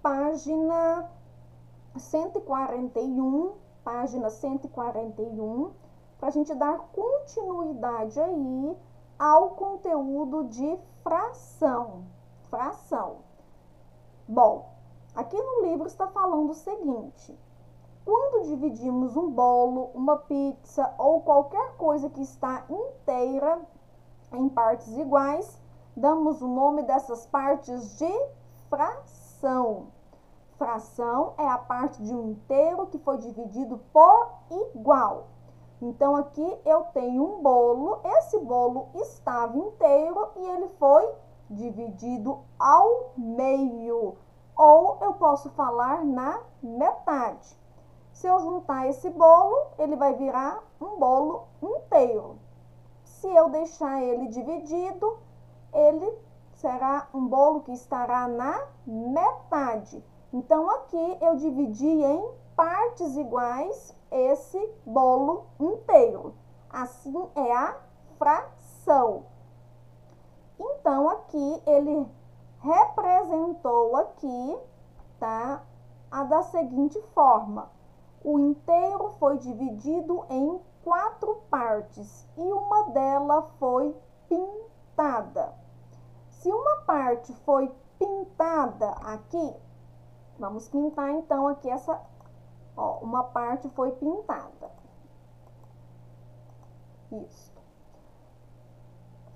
página 141, página 141, para a gente dar continuidade aí ao conteúdo de fração. Bom, aqui no livro está falando o seguinte: quando dividimos um bolo, uma pizza ou qualquer coisa que está inteira em partes iguais, damos o nome dessas partes de fração. Fração é a parte de um inteiro que foi dividido por igual. Então, aqui eu tenho um bolo, esse bolo estava inteiro e ele foi dividido ao meio. Ou eu posso falar na metade. Se eu juntar esse bolo, ele vai virar um bolo inteiro. Se eu deixar ele dividido, ele será um bolo que estará na metade. Então, aqui eu dividi em partes iguais esse bolo inteiro. Assim é a fração. Então, aqui ele representou aqui, tá? Da seguinte forma: o inteiro foi dividido em 4 partes e uma delas foi pintada. Se uma parte foi pintada aqui, vamos pintar então aqui essa, ó, uma parte foi pintada. Isso.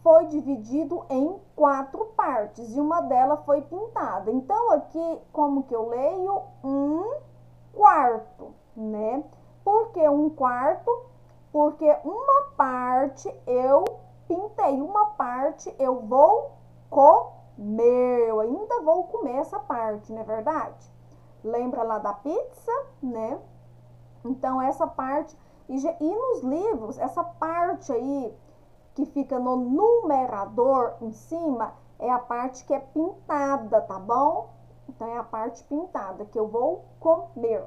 Foi dividido em 4 partes e uma delas foi pintada. Então, aqui, como que eu leio? 1/4, né? Por que 1/4? Porque uma parte eu pintei, uma parte eu vou comer. Eu ainda vou comer essa parte, não é verdade? Lembra lá da pizza, né? Então, essa parte... E nos livros, essa parte aí que fica no numerador em cima é a parte que é pintada, tá bom? Então, é a parte pintada que eu vou comer.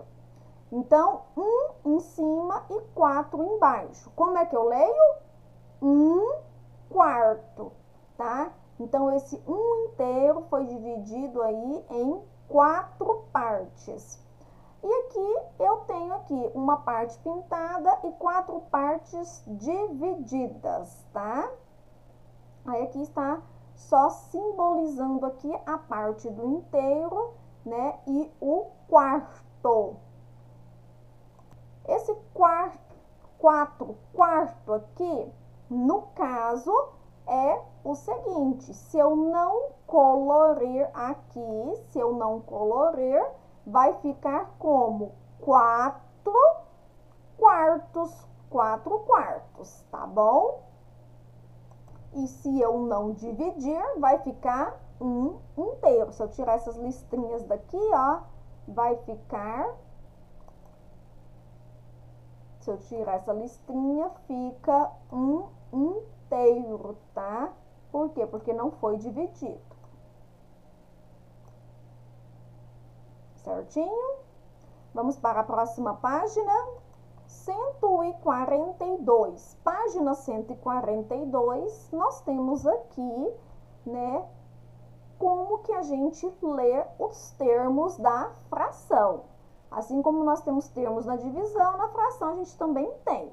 Então, 1 em cima e 4 embaixo. Como é que eu leio? 1/4, tá? Então, esse 1 inteiro foi dividido aí em 4 partes. E aqui eu tenho aqui uma parte pintada e 4 partes divididas, tá? Aí aqui está só simbolizando aqui a parte do inteiro, né? E o quarto. Esse quarto aqui, no caso, é o seguinte: se eu não colorir aqui, vai ficar como 4 quartos, tá bom? E se eu não dividir, vai ficar 1 inteiro. Se eu tirar essas listrinhas daqui, ó, vai ficar... Se eu tirar essa listrinha, fica 1 inteiro, tá? Por quê? Porque não foi dividido. Certinho? Vamos para a próxima página. 142. Página 142, nós temos aqui, né, como que a gente lê os termos da fração. Assim como nós temos termos na divisão, na fração a gente também tem.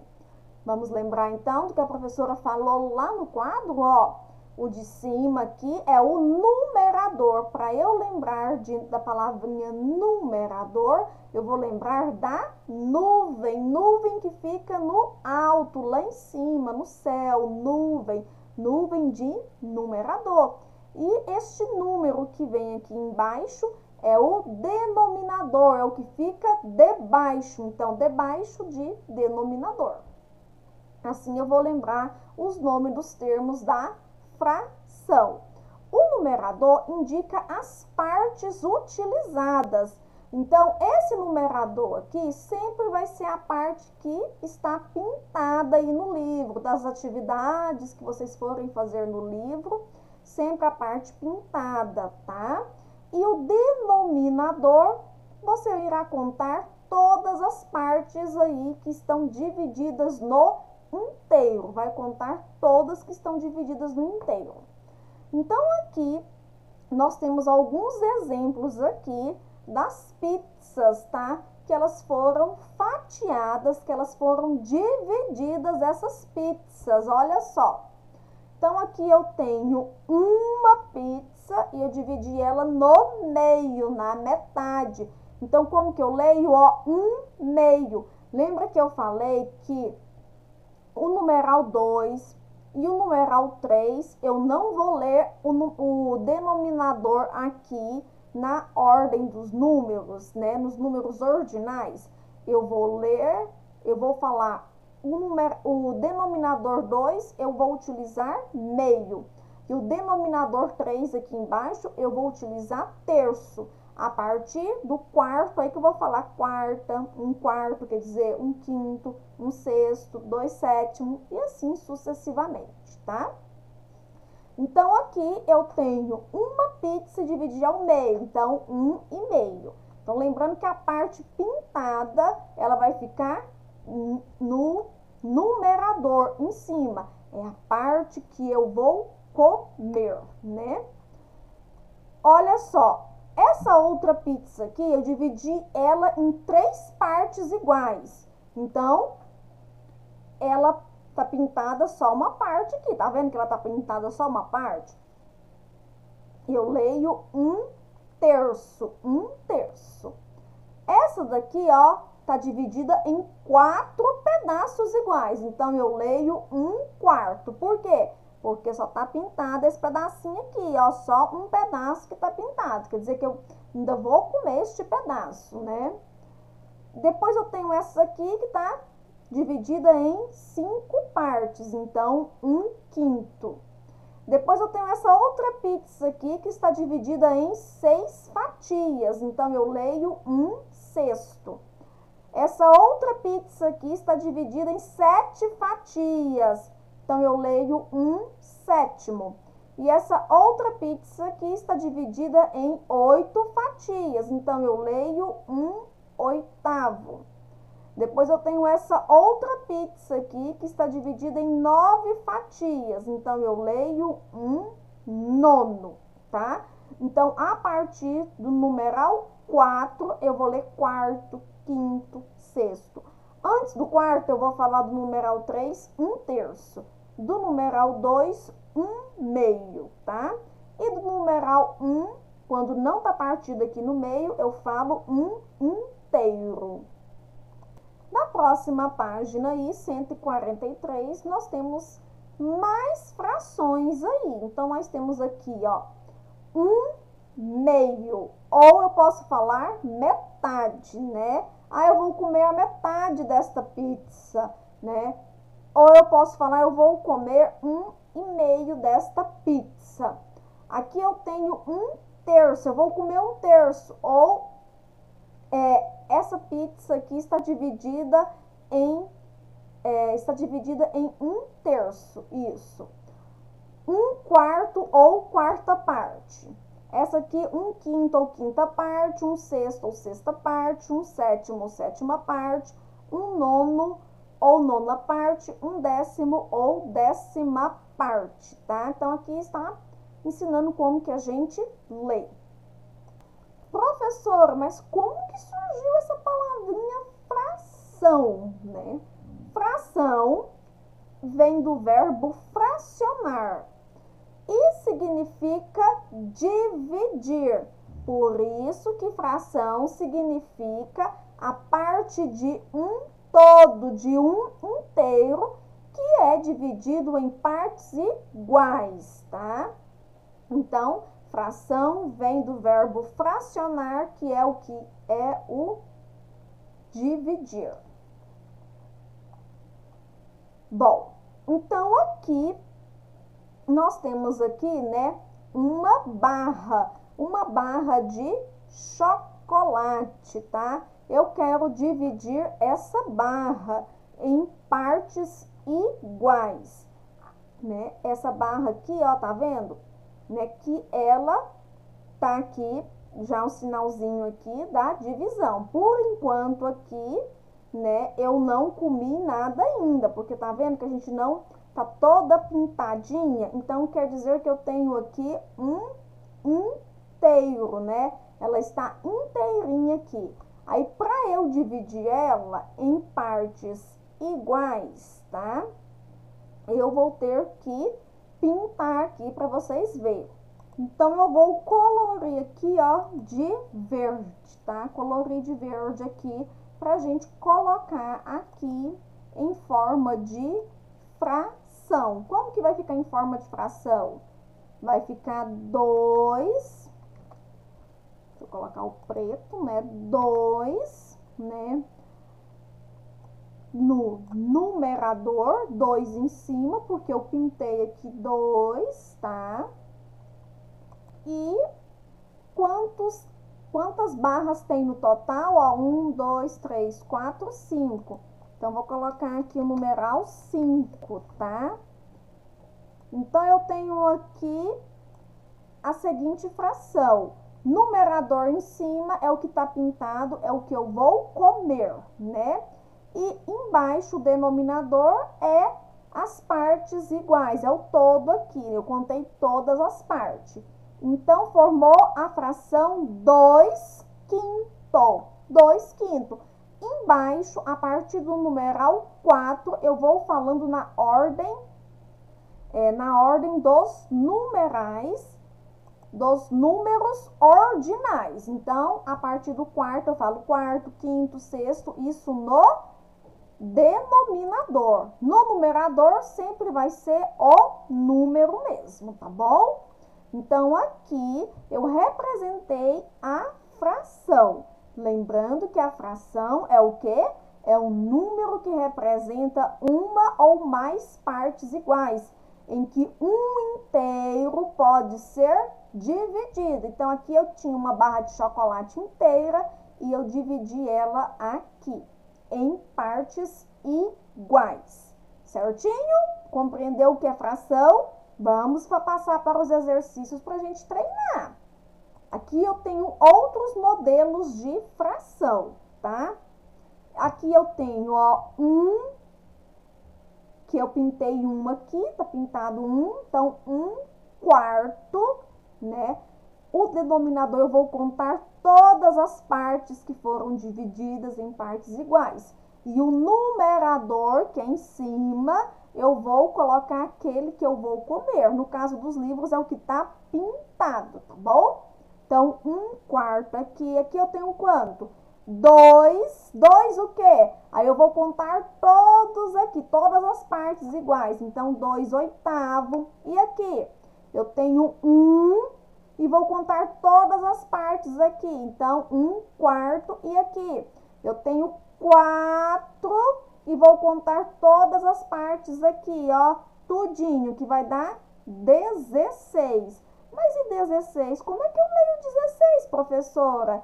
Vamos lembrar então do que a professora falou lá no quadro, ó. O de cima aqui é o numerador. Para eu lembrar da palavrinha numerador, eu vou lembrar da nuvem. Nuvem que fica no alto, lá em cima, no céu. Nuvem. Nuvem de numerador. E este número que vem aqui embaixo é o denominador, é o que fica debaixo. Então, debaixo de denominador. Assim eu vou lembrar os nomes dos termos da fração. O numerador indica as partes utilizadas. Então, esse numerador aqui sempre vai ser a parte que está pintada aí no livro, das atividades que vocês forem fazer no livro, sempre a parte pintada, tá? E o denominador, você irá contar todas as partes aí que estão divididas no inteiro, vai contar todas que estão divididas no inteiro. Então, aqui, nós temos alguns exemplos aqui das pizzas, tá? Que elas foram fatiadas, que elas foram divididas, essas pizzas, olha só. Então, aqui eu tenho uma pizza e eu dividi ela no meio, na metade. Então, como que eu leio? Ó, 1/2. Lembra que eu falei que o numeral 2 e o numeral 3, eu não vou ler o denominador aqui na ordem dos números, né? Nos números ordinais. Eu vou falar o denominador 2, eu vou utilizar meio. E o denominador 3 aqui embaixo, eu vou utilizar terço. A partir do quarto, aí que eu vou falar quarta, 1/4, quer dizer 1/5, 1/6, 2/7 e assim sucessivamente, tá? Então, aqui eu tenho uma pizza dividida ao meio, então 1/2. Então, lembrando que a parte pintada, ela vai ficar no numerador em cima. É a parte que eu vou comer, né? Olha só, essa outra pizza aqui, eu dividi ela em 3 partes iguais. Então, ela tá pintada só uma parte aqui. Tá vendo que ela tá pintada só uma parte? Eu leio 1/3, 1/3. Essa daqui, ó, tá dividida em 4 pedaços iguais. Então, eu leio 1/4. Por quê? Porque só tá pintado esse pedacinho aqui, ó, só um pedaço que tá pintado. Quer dizer que eu ainda vou comer este pedaço, né? Depois eu tenho essa aqui que tá dividida em 5 partes, então 1/5. Depois eu tenho essa outra pizza aqui que está dividida em 6 fatias, então eu leio 1/6. Essa outra pizza aqui está dividida em 7 fatias, então eu leio 1/7. E essa outra pizza aqui está dividida em 8 fatias, então eu leio 1/8. Depois eu tenho essa outra pizza aqui que está dividida em 9 fatias, então eu leio 1/9, tá? Então, a partir do numeral 4, eu vou ler quarto, quinto, sexto. Antes do quarto, eu vou falar do numeral 3, 1/3. Do numeral 2, 1/2, tá? E do numeral 1, quando não tá partido aqui no meio, eu falo 1/inteiro. Na próxima página aí, 143, nós temos mais frações aí. Então, nós temos aqui, ó, 1/2. Ou eu posso falar metade, né? Ah, eu vou comer a metade desta pizza, né? Ou eu posso falar, eu vou comer 1/2 desta pizza. Aqui eu tenho 1/3, eu vou comer 1/3. Ou essa pizza aqui está dividida em 1/3, isso. 1/4 ou quarta parte. Essa aqui, 1/5 ou quinta parte, 1/6 ou sexta parte, 1/7 ou sétima parte, 1/9 ou nona parte, 1/10 ou 10ª parte, tá? Então, aqui está ensinando como que a gente lê. Professor, mas como que surgiu essa palavrinha fração, né? Fração vem do verbo fracionar e significa dividir. Por isso que fração significa a parte de um todo, de um inteiro, que é dividido em partes iguais, tá? Então, fração vem do verbo fracionar, que é o dividir. Bom, então aqui nós temos aqui, né, uma barra de chocolate, tá? Eu quero dividir essa barra em partes iguais, né? Essa barra aqui, ó, tá vendo? Né, que ela tá aqui, já um sinalzinho aqui da divisão. Por enquanto aqui, né, eu não comi nada ainda, porque tá vendo que a gente não tá toda pintadinha? Então, quer dizer que eu tenho aqui 1 inteiro, né? Ela está inteirinha aqui. Aí, para eu dividir ela em partes iguais, tá? Eu vou ter que pintar aqui para vocês verem. Então, eu vou colorir aqui, ó, de verde, tá? Colorir de verde aqui pra gente colocar aqui em forma de fração. Como que vai ficar em forma de fração? Vai ficar 2, deixa eu colocar o preto, né? 2, né? No numerador, 2 em cima, porque eu pintei aqui 2, tá? E quantas barras tem no total? Ó, 1, 2, 3, 4, 5. Então, vou colocar aqui o numeral 5, tá? Então, eu tenho aqui a seguinte fração. Numerador em cima é o que tá pintado, é o que eu vou comer, né? E embaixo o denominador é as partes iguais, é o todo aqui. Eu contei todas as partes. Então, formou a fração 2 quinto. 2 quinto. Embaixo, a partir do numeral 4, eu vou falando na ordem dos numerais, dos números ordinais. Então, a partir do quarto, eu falo quarto, quinto, sexto, isso no denominador. No numerador, sempre vai ser o número mesmo, tá bom? Então, aqui eu representei a fração. Lembrando que a fração é o quê? É um número que representa uma ou mais partes iguais, em que um inteiro pode ser dividido. Então, aqui eu tinha uma barra de chocolate inteira e eu dividi ela aqui em partes iguais. Certinho? Compreendeu o que é fração? Vamos passar para os exercícios para a gente treinar. Aqui eu tenho outros modelos de fração, tá? Aqui eu tenho, ó, que eu pintei aqui, tá pintado então 1/4, né? O denominador eu vou contar todas as partes que foram divididas em partes iguais. E o numerador, que é em cima, eu vou colocar aquele que eu vou comer. No caso dos livros, é o que tá pintado, tá bom? Então, 1/4 aqui. Aqui eu tenho quanto? 2. 2 o quê? Aí eu vou contar todos aqui, todas as partes iguais. Então, 2/8. E aqui? Eu tenho 1 e vou contar todas as partes aqui. Então, 1/4. E aqui? Eu tenho 4 e vou contar todas as partes aqui, ó, tudinho, que vai dar 16. Mas e 16? Como é que eu leio 16, professora?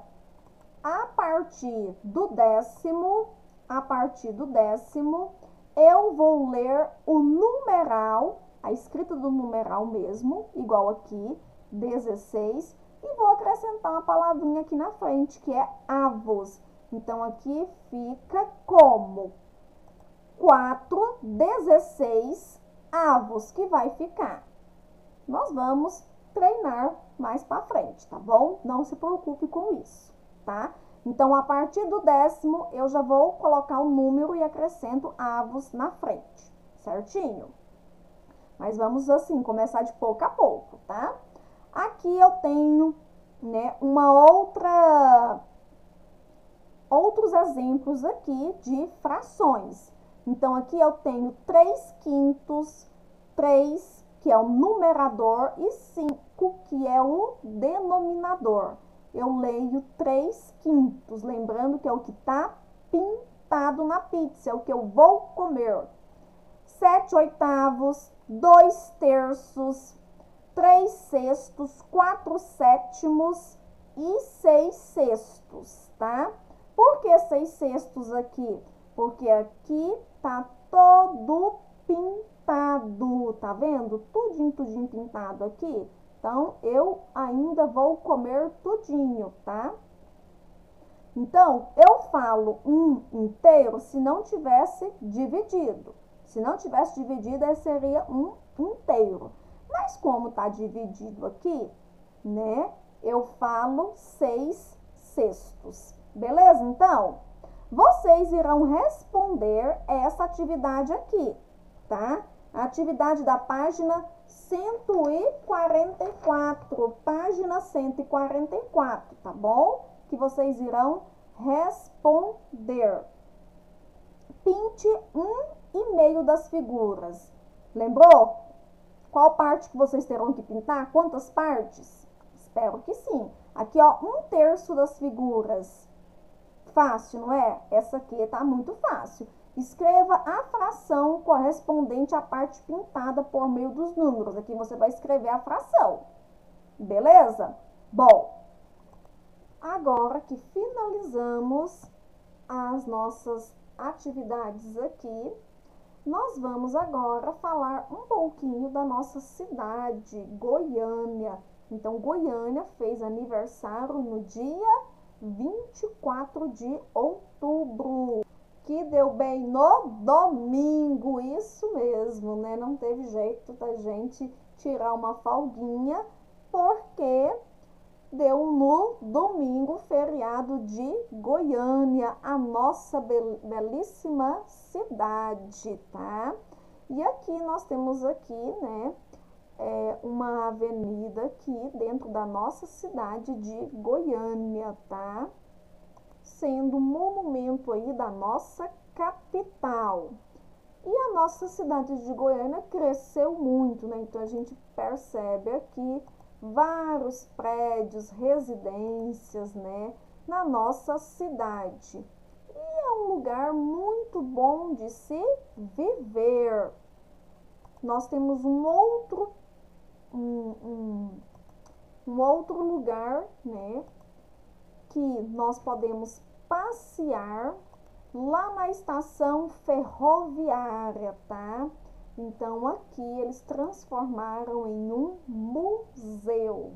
A partir do décimo, eu vou ler o numeral, a escrita do numeral mesmo, igual aqui, 16, e vou acrescentar uma palavrinha aqui na frente, que é avos. Então, aqui fica como 4/16 avos, que vai ficar. Nós vamos treinar mais para frente, tá bom? Não se preocupe com isso, tá? Então, a partir do décimo, eu já vou colocar o número e acrescento avos na frente, certinho? Mas vamos, assim, começar de pouco a pouco, tá? Aqui eu tenho, né, outros exemplos aqui de frações. Então, aqui eu tenho 3/5, 3, que é o numerador, e 5, que é o denominador. Eu leio 3/5, lembrando que é o que está pintado na pizza, é o que eu vou comer. 7/8, 2/3, 3/6, 4/7 e 6/6, tá? Por que 6/6 aqui? Porque aqui tá todo pintado, tá vendo? Tudinho pintado aqui. Então, eu ainda vou comer tudinho, tá? Então, eu falo inteiro se não tivesse dividido. Se não tivesse dividido, seria inteiro. Mas como tá dividido aqui, né? Eu falo 6/6. Beleza? Então, vocês irão responder essa atividade aqui, tá? A atividade da página 144, página 144, tá bom? Que vocês irão responder. Pinte 1,5 das figuras. Lembrou? Qual parte que vocês terão que pintar? Quantas partes? Espero que sim. Aqui, ó, 1/3 das figuras. Fácil, não é? Essa aqui tá muito fácil. Escreva a fração correspondente à parte pintada por meio dos números. Aqui você vai escrever a fração. Beleza? Bom, agora que finalizamos as nossas atividades aqui, nós vamos agora falar um pouquinho da nossa cidade, Goiânia. Então, Goiânia fez aniversário no dia 24 de outubro, que deu bem no domingo, isso mesmo, né? Não teve jeito da gente tirar uma folguinha, porque deu no domingo, feriado de Goiânia, a nossa belíssima cidade, tá? E aqui nós temos aqui, né, uma avenida aqui dentro da nossa cidade de Goiânia, tá? Sendo um monumento aí da nossa capital. E a nossa cidade de Goiânia cresceu muito, né? Então a gente percebe aqui vários prédios, residências, né, na nossa cidade. E é um lugar muito bom de se viver. Nós temos um outro lugar, né, que nós podemos passear lá na estação ferroviária, tá? Então, aqui eles transformaram em um museu.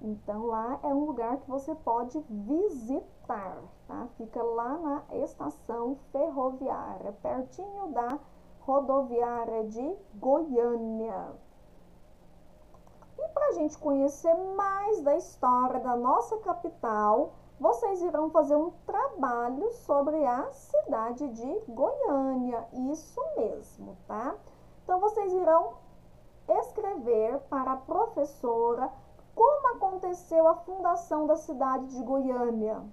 Então, lá é um lugar que você pode visitar, tá? Fica lá na estação ferroviária, pertinho da rodoviária de Goiânia. E para a gente conhecer mais da história da nossa capital, vocês irão fazer um trabalho sobre a cidade de Goiânia, isso mesmo, tá? Então, vocês irão escrever para a professora como aconteceu a fundação da cidade de Goiânia.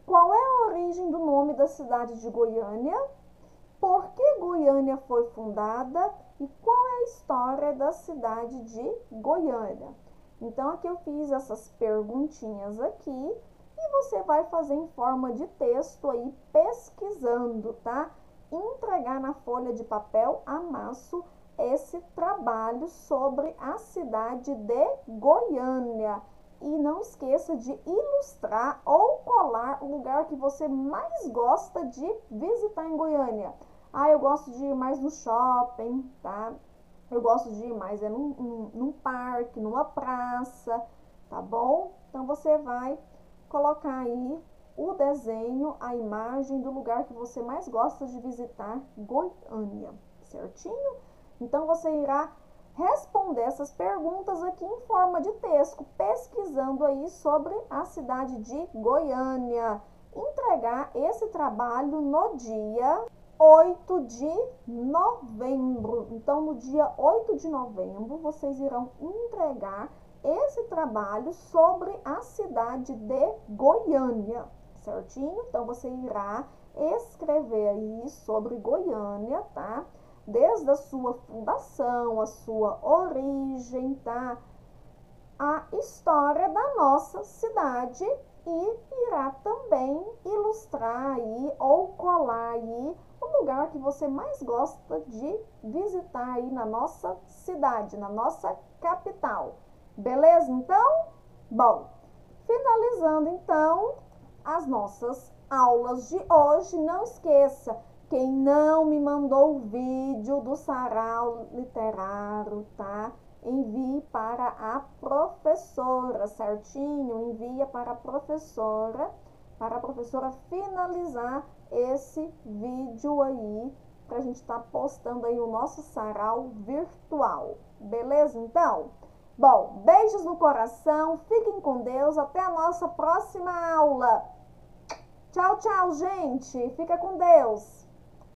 Qual é a origem do nome da cidade de Goiânia? Por que Goiânia foi fundada? E qual é a história da cidade de Goiânia? Então, aqui eu fiz essas perguntinhas aqui. E você vai fazer em forma de texto aí, pesquisando, tá? Entregar na folha de papel amasso esse trabalho sobre a cidade de Goiânia. E não esqueça de ilustrar ou colar o lugar que você mais gosta de visitar em Goiânia. Ah, eu gosto de ir mais no shopping, tá? Eu gosto de ir mais num parque, numa praça, tá bom? Então, você vai colocar aí o desenho, a imagem do lugar que você mais gosta de visitar, Goiânia, certinho? Então, você irá responder essas perguntas aqui em forma de texto, pesquisando aí sobre a cidade de Goiânia. Entregar esse trabalho no dia 8 de novembro. Então, no dia 8 de novembro, vocês irão entregar esse trabalho sobre a cidade de Goiânia, certinho? Então, você irá escrever aí sobre Goiânia, tá? Desde a sua fundação, a sua origem, tá? A história da nossa cidade e irá também ilustrar aí ou colar aí o lugar que você mais gosta de visitar aí na nossa cidade, na nossa capital. Beleza, então? Bom, finalizando, então, as nossas aulas de hoje. Não esqueça, quem não me mandou o vídeo do sarau literário, tá? Envie para a professora, certinho? Envia para a professora finalizar esse vídeo aí, pra gente estar postando aí o nosso sarau virtual. Beleza, então? Bom, beijos no coração, fiquem com Deus, até a nossa próxima aula. Tchau, tchau, gente. Fica com Deus.